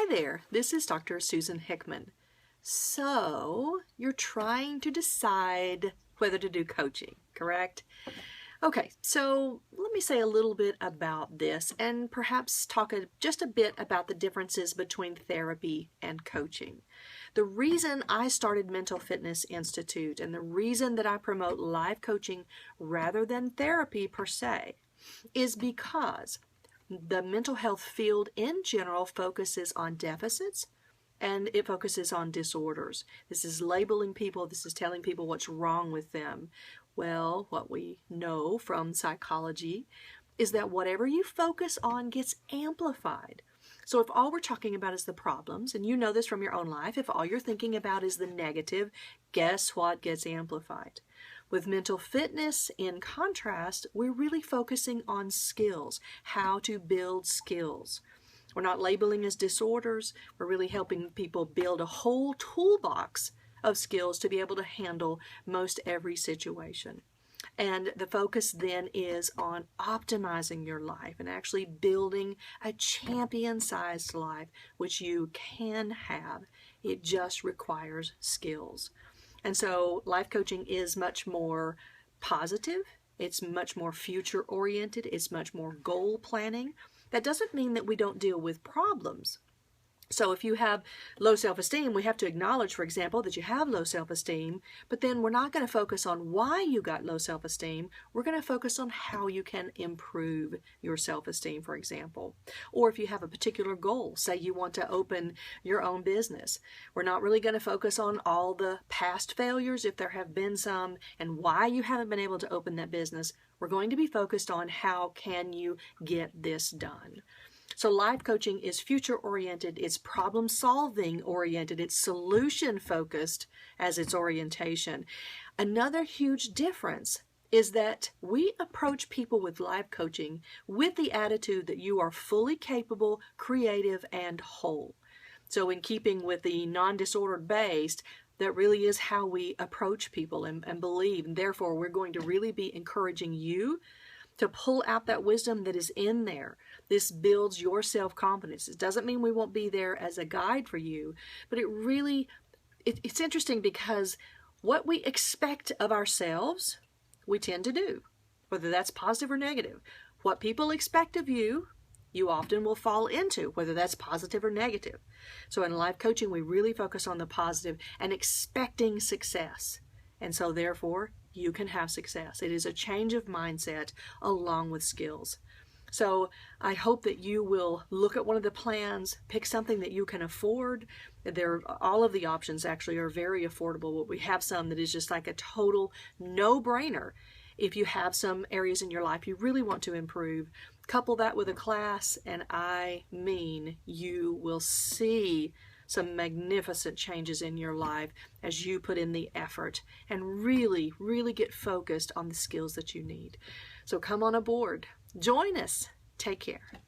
Hi there, this is Dr. Susan Hickman. So, you're trying to decide whether to do coaching, correct? Okay, so let me say a little bit about this and perhaps talk just a bit about the differences between therapy and coaching. The reason I started Mental Fitness Institute and the reason that I promote life coaching rather than therapy per se is because the mental health field in general focuses on deficits and it focuses on disorders. This is labeling people, this is telling people what's wrong with them. Well, what we know from psychology is that whatever you focus on gets amplified. So if all we're talking about is the problems, and you know this from your own life, if all you're thinking about is the negative, guess what gets amplified? With mental fitness, in contrast, we're really focusing on skills, how to build skills. We're not labeling as disorders, we're really helping people build a whole toolbox of skills to be able to handle most every situation. And the focus then is on optimizing your life and actually building a champion-sized life, which you can have. It just requires skills. And so life coaching is much more positive, it's much more future-oriented, it's much more goal planning. That doesn't mean that we don't deal with problems. So if you have low self-esteem, we have to acknowledge, for example, that you have low self-esteem, but then we're not going to focus on why you got low self-esteem. We're going to focus on how you can improve your self-esteem, for example. Or if you have a particular goal, say you want to open your own business, we're not really going to focus on all the past failures, if there have been some, and why you haven't been able to open that business. We're going to be focused on how can you get this done. So life coaching is future-oriented, it's problem-solving oriented, it's solution-focused as its orientation. Another huge difference is that we approach people with life coaching with the attitude that you are fully capable, creative, and whole. So in keeping with the non-disordered based, that really is how we approach people and believe. And therefore, we're going to really be encouraging you to pull out that wisdom that is in there. This builds your self-confidence. It doesn't mean we won't be there as a guide for you, but it's interesting because what we expect of ourselves, we tend to do, whether that's positive or negative. What people expect of you, you often will fall into, whether that's positive or negative. So in life coaching, we really focus on the positive and expecting success. And so therefore, you can have success. It is a change of mindset along with skills. So I hope that you will look at one of the plans, pick something that you can afford. All of the options actually are very affordable, but we have some that is just like a total no-brainer. If you have some areas in your life you really want to improve, couple that with a class, and I mean you will see some magnificent changes in your life as you put in the effort and really, really get focused on the skills that you need. So come on aboard. Join us. Take care.